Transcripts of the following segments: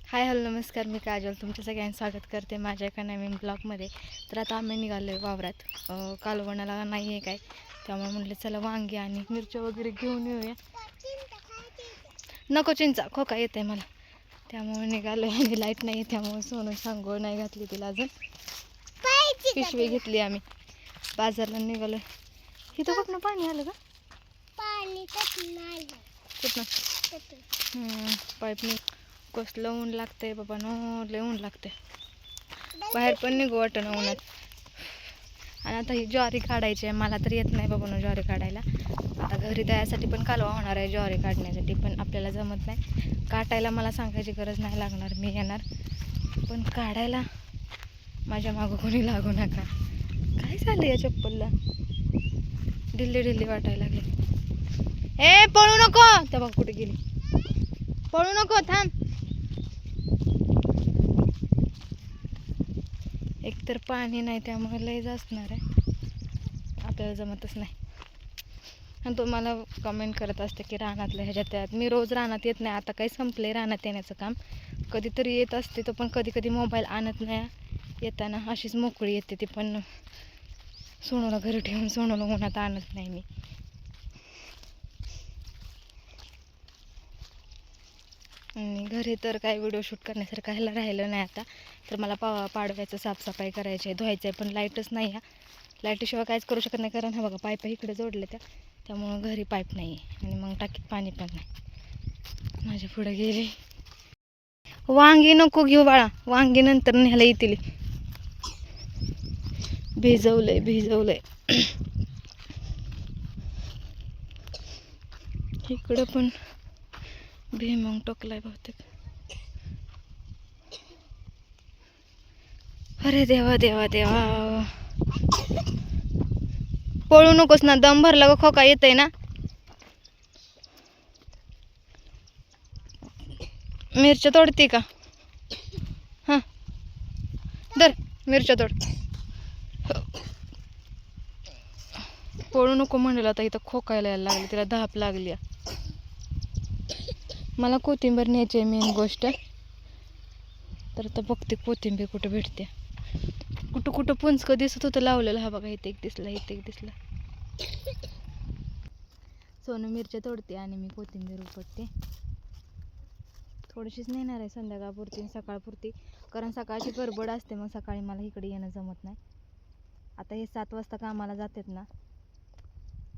Hi hello नमस्कार, मी काजल तुमच्या सगळ्यांचं स्वागत करते माझ्या एका नवीन ब्लॉगमध्ये. तर आता आम्ही निघालो आहे वावरात. कालवणाला नाही आहे काय, त्यामुळे म्हटलं चला वांगी आणि मिरच्या वगैरे घेऊन येऊया. नको चिंचा, खोका येते मला, त्यामुळे निघालो आहे. आणि लाईट नाही आहे त्यामुळे सोनू सांगोळ नाही घातली तिला अजून. पिशवी घेतली आम्ही, बाजारला निघालो. इथं कुठनं पाणी आलं का? कुठनं पाईपने. कसलं ऊन लागतंय बाबा, नो लय ऊन लागते, बाहेर पण निघू वाटणं उन्हात. आणि आता ही ज्वारी काढायची आहे, मला तर येत नाही बाबा ना ज्वारी काढायला. आता घरी द्यायसाठी पण कालवा होणार आहे ज्वारी काढण्यासाठी, पण आपल्याला जमत नाही. काटायला मला सांगायची गरज नाही लागणार, मी येणार, पण काढायला माझ्या मागं कोणी लागू नका. काय झालं या चप्पलला, ढिल्ली ढिल्ली वाटायला लागली. ए पळू नको, त्या बघ कुठे गेली, पळू नको, थांब. एकतर पाणी नाही त्यामुळे लयच असणार आहे, आपल्याला जमतच नाही. आणि तो मला कमेंट करत असते की रानातलं ह्याच्यात त्यात. मी रोज रानात येत नाही, आता काही संपलं आहे रानात येण्याचं काम. कधीतरी येत असते तो, पण कधी कधी मोबाईल आणत नाही. येताना अशीच मोकळी येते ती, पण सोनूला घरी ठेवून सोनूला उन्हात आणत नाही मी. आणि घरी तर काय व्हिडिओ शूट करण्यासारखं ह्याला राहिलं नाही आता. तर मला पाडव्याचं साफसफाई करायची आहे, धुवायचं आहे, पण लाईटच नाही आहे. लाईटीशिवाय काहीच करू शकत नाही, कारण हा बघा पाईप इकडे जोडले त्यामुळं घरी पाईप नाही आहे आणि मग टाकीत पाणी पण नाही. माझ्या पुढे गेली. वांगी नको घेऊ बाळा, वांगी नंतर न्यायला येतील. भिजवलंय भिजवलंय. इकडं पण भुईमूग टोकलाय बहुतेक. अरे देवा देवा देवा, पळू नकोस ना, दम भरला ग खोका येतय ना. मिरच्या तोडती का? हां दर मिरच्या तोड. पळू नको म्हणलं, आता इथं खोकायला यायला लागली, तिला धाप लागली. मला कोथिंबीर न्यायची आहे मेन गोष्ट. तर आता बघते कोथिंबीर कुठं भेटते. कुठं कुठं पुंचकं दिसत होतं लावलेलं, हा बघा इथे एक दिसला, इथे एक दिसला. सोनू मिरच्या तोडते आणि मी कोथिंबीर उपटते. थोडीशीच नेणार आहे संध्याकाळपुरती सकाळपुरती, कारण सकाळची गडबड असते, मग सकाळी मला इकडे येणं जमत नाही. आता हे 7 वाजता कामाला जातात ना,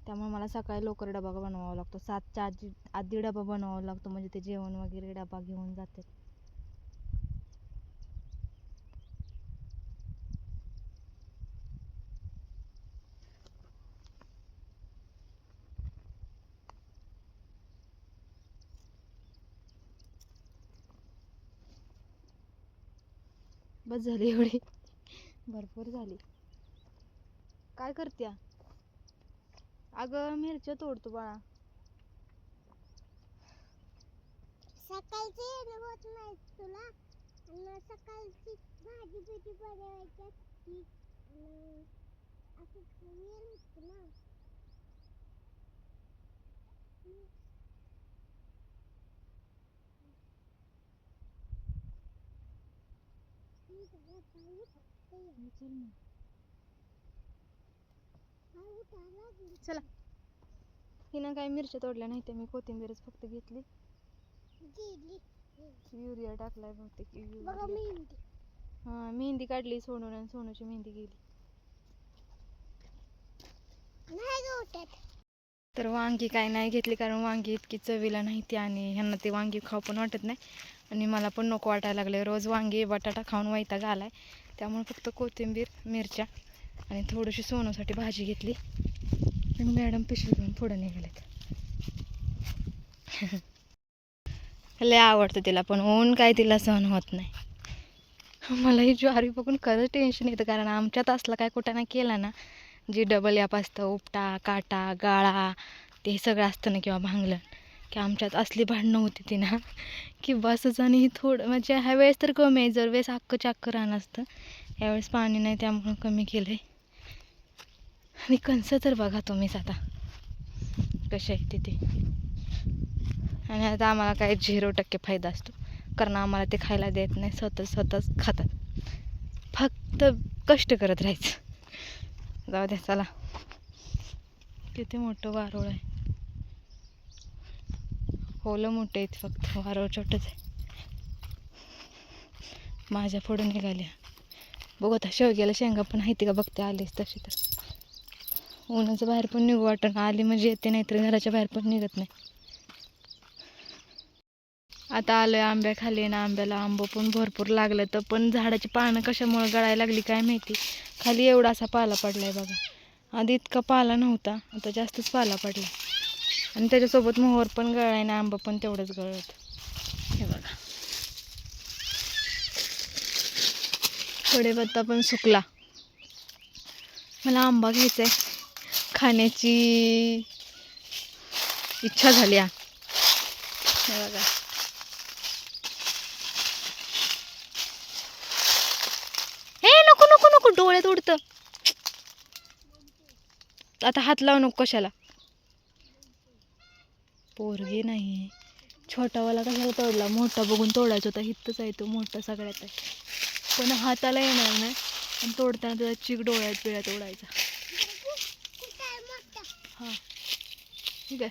त्यामुळे मला सकाळी लवकर डबा बनवावा लागतो. 7च्या आधी डबा बनवावा लागतो, म्हणजे ते जेवण वगैरे डबा घेऊन जातात. बस झाली एवढी, भरपूर झाली. काय करत्या? अगं मिरच्या तोडतो बाळा. सकाळची होत नाही तुला, आणि सकाळची भाजी बिजी बनवायची असती, असं वेळ नसतो ना. चला, हिनं काय मिरच्या तोडल्या नाही, ते मी कोथिंबीरच फक्त घेतली. युरिया टाकलाय बहुतेक. हा मेहंदी काढली सोनून, आणि सोनूची मेहंदी गेली. तर वांगी काय नाही घेतली, कारण वांगी इतकी चवीला नाही ती, आणि ह्यांना ते वांगी खाऊ पण वाटत नाही, आणि मला पण नको वाटायला लागले. रोज वांगी बटाटा खाऊन वैताग आलाय, त्यामुळे फक्त कोथिंबीर मिरच्या आणि थोडीशी सोनूसाठी भाजी घेतली. आणि मॅडम पिशवी घेऊन पुढे निघालेत. लय आवडतं तिला, पण ऊन काय तिला सहन होत नाही. मला ही ज्वारी बघून खरंच टेन्शन येतं, कारण आमच्यात असला काय कुठं नाही केला ना, जी डबल याप असतं, उपटा काटा गाळा ते सगळं असतं ना, किंवा भांगलं, की आमच्यात असली भांडणं होती ती ना, की बसच. आणि ही थोडं म्हणजे ह्या वेळेस तर कमी आहे, जर वेळेस चाक्क रान असतं. यावेळेस पाणी नाही त्यामुळं कमी केलं आहे. आणि कणसं तर बघा तुम्हीच आता कशा आहे तिथे. आणि आता आम्हाला काय 0% फायदा असतो, कारण आम्हाला ते खायला देत नाही, स्वतःच खातात. फक्त कष्ट करत राहायचं. जाऊ द्या चला. किती मोठं वारोळ आहे. होलं मोठे आहेत, फक्त वारोळ छोटंच आहे. माझ्या पुढे निघाल्या. बघू आता शेवग्याला शेंगा पण आहे का बघते, आलीच तशी तर. उन्हाचं बाहेर पण निघू वाटणं, आली म्हणजे येते, नाहीतर घराच्या बाहेर पण निघत नाही. आता आलोय आंब्याखाली ना, आंब्याला आंबं पण भरपूर लागलं तर, पण झाडाची पानं कशामुळे गळायला लागली काय माहिती. खाली एवढा असा पाला पडलाय बघा. आधी इतका पाला नव्हता, आता जास्तच पाला पडला. आणि त्याच्यासोबत मोहर पण गळाय ना, आंबा पण तेवढंच गळत. हे बघा, कढीपत्ता पण सुकला. मला आंबा घ्यायचा आहे, खाण्याची इच्छा झाली. हे बघा, हे नको नको नको, डोळ्यात उडतं. आता हात लावू नको कशाला. पोरगी नाही, छोटावाला कशाला तोडला, मोठा बघून तोडायचा होता. हितच आहे तो मोठा सगळ्यात आहे, पण हाताला येणार नाही. आणि तोडताना त्याचा चिक डोळ्यात पिळ्यात उडायचा. हां ठीक आहे.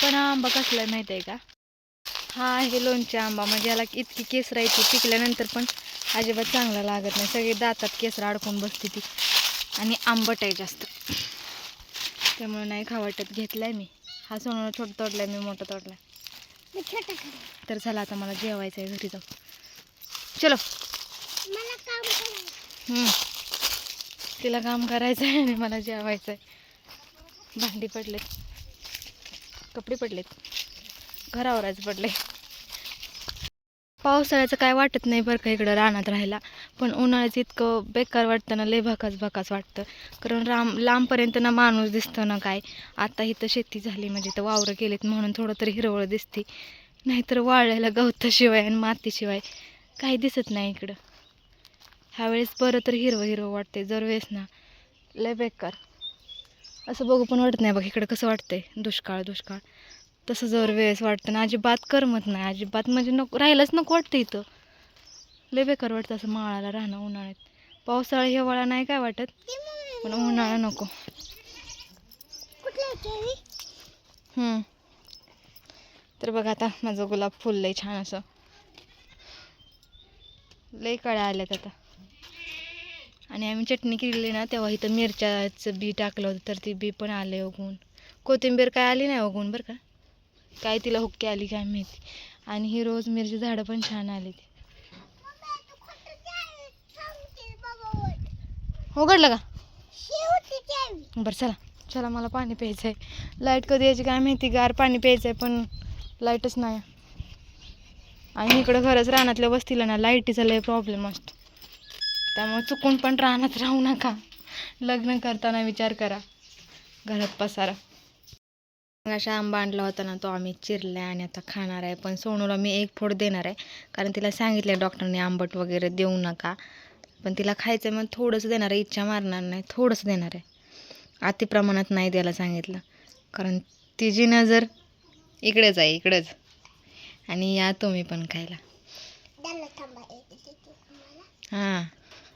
पण हा आंबा कसला आहे माहिती आहे का? हा आहे लोणचे आंबा. म्हणजे याला इतकी केसर आहे ती, पिकल्यानंतर पण अजिबात चांगला लागत नाही. सगळी दातात केसर अडकून बसते ती, आणि आंबट आहे जास्त, त्यामुळे नाही खा वाटत. घेतलाय मी हा, सोनं छोटा तोडलाय मी, मोठा तोडलाय. तर चला आता मला जेवायचं आहे, घरी जाऊ. चलो. तिला काम करायचं आहे आणि मला जेवायचं आहे. भांडी पडलेत, कपडे पडलेत, घर आवरायचं पडले. पावसाळ्याचं काय वाटत नाही बरं का इकडं रानात राहायला, पण उन्हाळ्याचं इतकं बेकार वाटतं ना, लय भकास वाटतं. कारण लांबपर्यंत ना माणूस दिसतं ना काय. आता इथं शेती झाली म्हणजे तर वावरं केलीत म्हणून थोडं तरी हिरवळ दिसते, नाहीतर वाळलेला गवताशिवाय आणि मातीशिवाय काही दिसत नाही इकडं. ह्यावेळेस बरं तर हिरवं वाटते, जर वेळेस ना लय बेकार असं बघू पण वाटत नाही. बघ इकडं कसं वाटतंय, दुष्काळ तसं जर वेळेस वाटतं ना, अजिबात करमत नाही, अजिबात म्हणजे नको, राहायलाच नको वाटतं इथं. लय बेकार वाटतं असं माळाला राहणं उन्हाळ्यात. पावसाळा हिवाळा नाही काय वाटत, पण उन्हाळा नको. तर बघा आता माझं गुलाब फुललंय छान असं, लय कळ्या आल्यात आता. आणि आम्ही चटणी केलेली ना तेव्हा इथं मिरच्याचं बी टाकलं होतं, तर ती बी पण आले उगवून. कोथिंबीर काय आली नाही उगवून बरं का, काय तिला हुक्की आली काय माहिती. आणि ही रोज मिरची झाडं पण छान आली. ती उघडलं का? बरं चला मला पाणी प्यायचं आहे. लाईट कधी यायची काय माहिती, गार पाणी प्यायचं आहे, पण लाईटच नाही. आणि इकडं खरंच रानातल्या वस्तीला ना लाईटीचा लय प्रॉब्लेम असतो, त्यामुळे चुकून पण रानात राहू नका. लग्न करताना विचार करा, घरात पसारा. अशा आंबा आणला होता ना, तो आम्ही चिरला आणि आता खाणार आहे. पण सोनूला मी एक फोड देणार आहे, कारण तिला सांगितलं डॉक्टरने आंबट वगैरे देऊ नका. पण तिला खायचं आहे, मग थोडंसं देणार आहे, इच्छा मारणार नाही, थोडंसं देणार आहे. अति प्रमाणात नाही द्यायला सांगितलं, कारण तिची नजर इकडेच आहे, इकडेच. आणि या तुम्ही पण खायला. हां,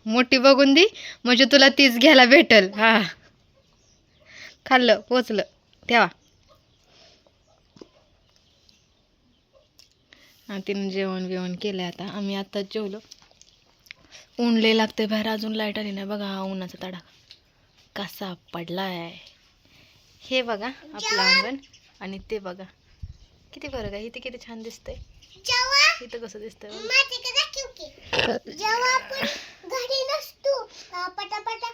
मोठी बघून दे म्हणजे तुला तीच घ्यायला भेटल. हां, खाल्लं पोचलं ठेवा. तिनं जेवण केलं. आता आम्ही आत्ताच जेवलो. ऊन लय लागते बाहेर, अजून लाईट आली नाही बघा. हा उन्हाचा तडाखा कसा पडलाय. हे बघा आपलं अंगण, आणि ते बघा किती फरक आहे. इथे किती छान दिसतंय, इथं कसं दिसतंय. जेव्हा आपण घरी नसतो पटापटा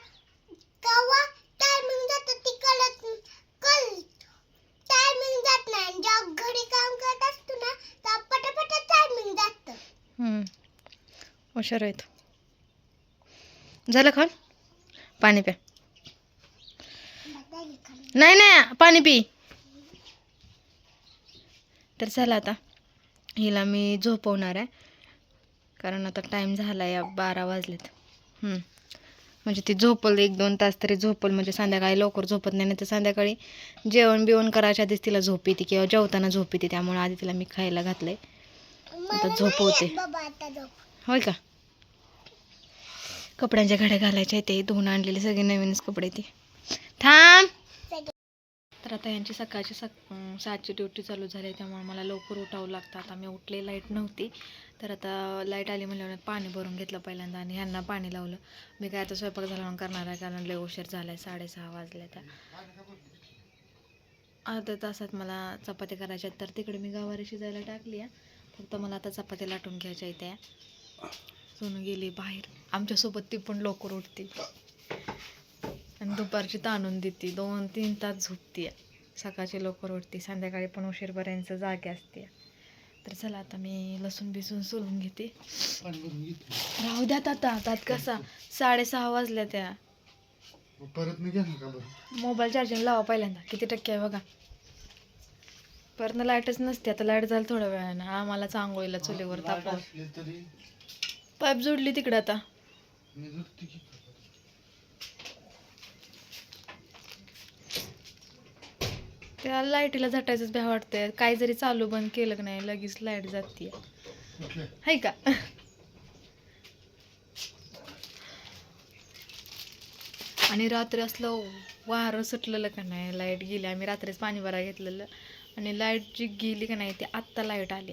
कवा टायमिंग जातं ती कळत टायमिंग जात नाही. जेव्हा घरी काम करत असतो ना तर पटापटा टायमिंग जातं. हुशार आहेत. झालं खान, पाणी प्या. नाही पाणी पी. तर चला आता हिला मी झोपवणार आहे, कारण आता टाईम झाला आहे, 12 वाजलेत. म्हणजे ती झोपल 1-2 तास तरी झोपल, म्हणजे संध्याकाळी लवकर झोपत नाही, तर संध्याकाळी जेवण बिवण करायच्या आधीच तिला झोप येते किंवा जेवताना झोप येते. त्यामुळे आधी तिला मी खायला घातलंय, आता झोपवते. होय का? कपड्यांच्या घड्या घालायच्या ते धुवून आणलेले सगळे नवीनच कपडे ते. थांब. तर आता यांची सकाळची 7ची ड्युटी चालू झाली, त्यामुळे मला लवकर उठावं लागतं. आता मी उठले, लाईट नव्हती, तर आता लाईट आली म्हणल्यावर पाणी भरून घेतलं पहिल्यांदा आणि ह्यांना पाणी लावलं. मी काय आता स्वयंपाक झाला म्हणून करणार आहे, कारण लय उशीर झाला आहे, 6:30 वाजले. त्या अर्ध्या तासात मला चपाती करायच्या, तर तिकडे मी गवारी शिजायला टाकली आहे. फक्त मला आता चपाती लाटून घ्यायच्या इथे. सोनू गेली बाहेर, आमच्यासोबत ती पण लवकर उठते आणि दुपारची ताणून देते. 2-3 तास झोपते. सकाळची लवकर उठते, संध्याकाळी पण उशीरपर्यंत जागे असते. तर चला आता मी लसूण बिसून सोलून घेते. राहू द्यात आता कसा 6:30 वाजल्या त्या. परत मी घेणार का बरं? मोबाईल चार्जिंग लावा पहिल्यांदा, किती टक्के आहे बघा. परत लाईटच नसते. आता लाईट झाली थोड्या वेळानं, आम्हाला आंघोळीला चुलीवर तापव. तरी पाईप जोडली तिकडे आता. मी झोपते की. त्या लाईटीला झटायचंच भ्या वाटतंय. काही जरी चालू बंद केलं की नाही लगेच लाईट जाते, कुठले? हाय का? आणि रात्री असलं वारं सुटलेलं का नाही, लाईट गेली. आम्ही रात्रीच पाणी भरायला घेतलेलं आणि लाईट जी गेली का नाही, ती आत्ता लाईट आली.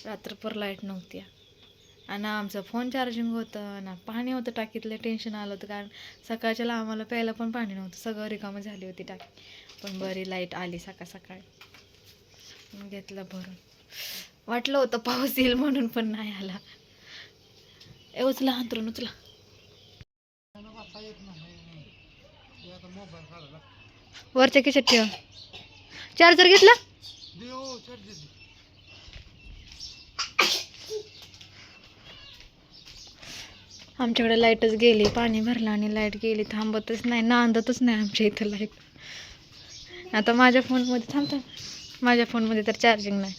रात्रभर लाईट नव्हती आणि आमचं फोन चार्जिंग होतं ना, पाणी होतं टाकीतलं. टेन्शन आलं होतं, कारण सकाळच्याला आम्हाला प्यायला पण पाणी नव्हतं, सगळं रिकामं झाली होती टाकी. पण बरी लाईट आली सकाळी. घेतलं भरून. वाटलं होतं पाऊस येईल म्हणून, पण नाही आला. उचला अंतरून उचला. वरच्या खिशात ठेवा. चार्जर घेतला? आमच्याकडे लाईटच गेली. पाणी भरलं आणि लाईट गेली. थांबतच नाही, नांदतच नाही आमच्या इथं लाईट. आता माझ्या फोनमध्ये थांबतं, माझ्या फोनमध्ये तर चार्जिंग नाही.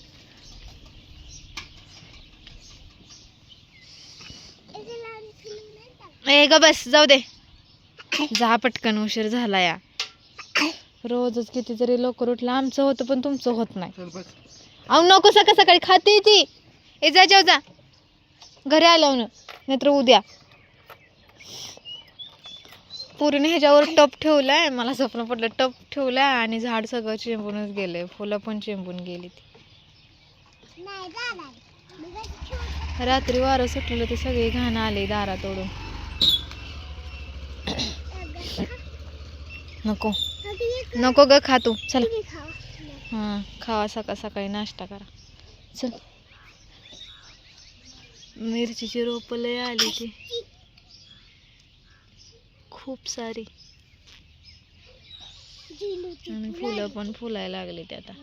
ए ग बस, जाऊ दे, जा पटकन, उशीर झाला या. रोजच किती जरी लवकर उठलं आमचं होतं, पण तुमचं होत नाही. अहो नको, सकाळी खाते ती. ए जा, जेव जा घरी आल्यावर, नाहीतर उद्या. पुरीने ह्याच्यावर टप ठेवलाय, मला स्वप्न पडलं, टप ठेवलाय आणि झाड सगळं चेंबूनच गेलंय, फुलं पण चेंबून गेली ती. रात्री वारं सुटलं ते सगळे घाण आले दारात ओढून. नको नको ग, खा तू, चल. हां खावा, सकाळी नाश्ता करा, चल. मिरचीची रोपं लय आली ती, खूप सारी, आणि फुलं पण फुलायला लागली ते आता.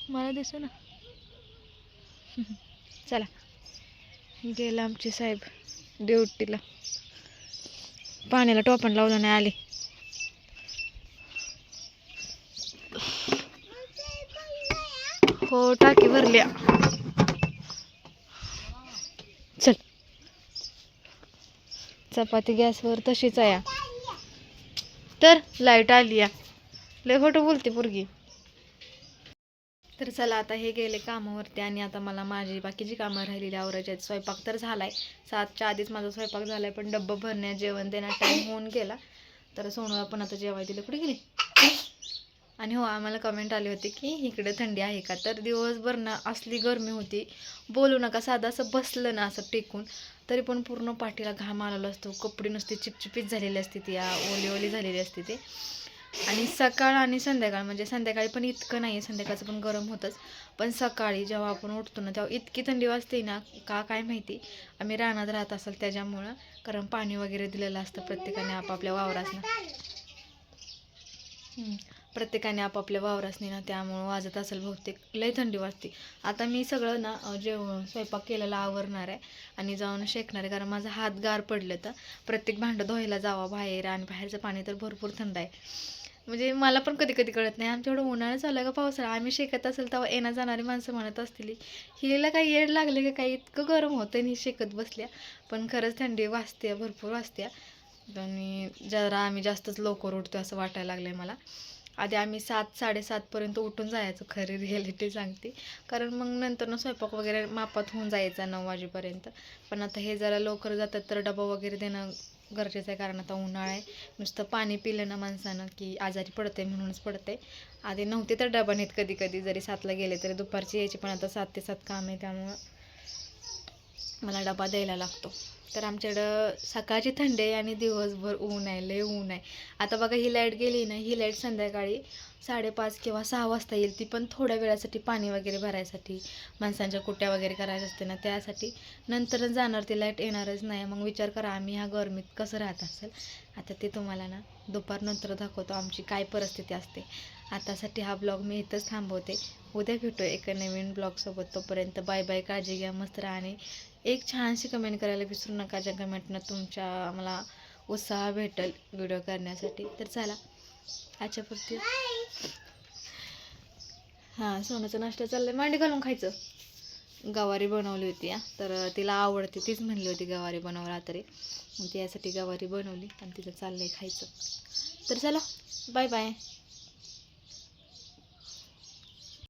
मला दिसू ना. चला, गेला आमचे साहेब ड्युटीला. पाण्याला टोपण लावलं नाही, आले. हो, टाकी भरल्या. चल, चपाती गॅसवर तशीच आहे. तर लाईट आली या, लय खोटं बोलते पोरगी. तर चला, आता हे गेले कामावरती आणि आता मला माझी बाकीची कामं राहिलेली आवरायची आहेत. स्वयंपाक तर झालाय, 7च्या आधीच माझा स्वयंपाक झालाय, पण डब्बा भरण्यात, जेवण देण्यात टाईम होऊन गेला. तर सोनूला पण आता जेवाय दिलं. कुठे गेली? आणि हो, आम्हाला कमेंट आली होती की इकडे थंडी आहे का, तर दिवसभर ना असली गरमी होती, बोलू नका. साधं असं बसलं ना असं टेकून तरी पण पूर्ण पाठीला घाम आलेला असतो, कपडे नुसते चिपचिपीत झालेली असते ती, ओली झालेली असते ती. आणि सकाळ आणि संध्याकाळ, म्हणजे संध्याकाळी पण इतकं नाही आहे, संध्याकाळचं पण गरम होतंच, पण सकाळी जेव्हा आपण उठतो ना तेव्हा इतकी थंडी वाजते ना, का काय माहिती. आम्ही रानात राहत असेल त्याच्यामुळं, कारण पाणी वगैरे दिलेलं असतं प्रत्येकाने आपापल्या वावरासनं. प्रत्येकाने आपापल्या वावरासनी ना, त्यामुळं वाजत असेल बहुतेक, लय थंडी वाजते. आता मी सगळं ना स्वयंपाक केलेला आवरणार आहे आणि जाऊन शेकणार आहे, कारण माझा हात गार पडलं. तर प्रत्येक भांडं धुवायला जावा बाहेर, आणि बाहेरचं पाणी तर भरपूर थंड आहे. म्हणजे मला पण कधी कधी कळत नाही आमच्या एवढं उन्हाळा चालू आहे का पावसाळा. आम्ही शेकत असेल तेव्हा येणं जाणारी माणसं म्हणत असतील हिला काही येड लागले का काही इतकं गरम होतं आणि शेकत बसल्या. पण खरंच थंडी वाजते भरपूर वाजते. आणि जरा आम्ही जास्तच लवकर उठतो असं वाटायला लागलं आहे मला. आधी आम्ही 7-7:30पर्यंत उठून जायचो खरी रिॲलिटी सांगते. कारण मग नंतर स्वयंपाक वगैरे मापात होऊन जायचा 9 वाजेपर्यंत. पण आता हे जरा लवकर जातात तर डबा वगैरे देणं गरजेचं आहे. कारण आता उन्हाळा आहे. नुसतं पाणी पिलं ना माणसानं की आजारी पडते म्हणूनच पडते. आधी नव्हते तर डबा नेत कधी कधी जरी 7ला गेले तरी दुपारची यायची. पण आता 7 ते 7 काम आहे त्यामुळं मला डबा द्यायला लागतो. तर आमच्याकडं सकाळची थंडी आहे आणि दिवसभर ऊन आहे, लय ऊन आहे. आता बघा ही लाईट गेली ना, ही लाईट संध्याकाळी 5:30 किंवा 6 वाजता येईल. ती पण थोड्या वेळासाठी पाणी वगैरे भरायसाठी, माणसांच्या कुट्या वगैरे करायच्या असते ना त्यासाठी. नंतरच जाणार ती लाईट, येणारच नाही. मग विचार करा आम्ही ह्या गरमीत कसं राहत असेल. आता ते तुम्हाला ना दुपारनंतर दाखवतो आमची काय परिस्थिती असते. आतासाठी हा ब्लॉग मी इथंच थांबवते. उद्या भेटू एका नवीन ब्लॉगसोबत. तोपर्यंत बाय बाय, काळजी घ्या, मस्त राहा. आणि एक छानशी कमेंट करायला विसरू नका, ज्या कमेंटनं तुमच्या मला उत्साह भेटेल व्हिडिओ करण्यासाठी. तर चला आजच्यापुरती हां, सोन्याचा नाश्ता चाललाय. मांडी घालून खायचं. गवारी बनवली होती तर तिला आवडते. तीच म्हणली होती गवारी बनवला तरी, मग ती यासाठी गवारी बनवली आणि तिचं चाललंय खायचं. तर चला बाय बाय.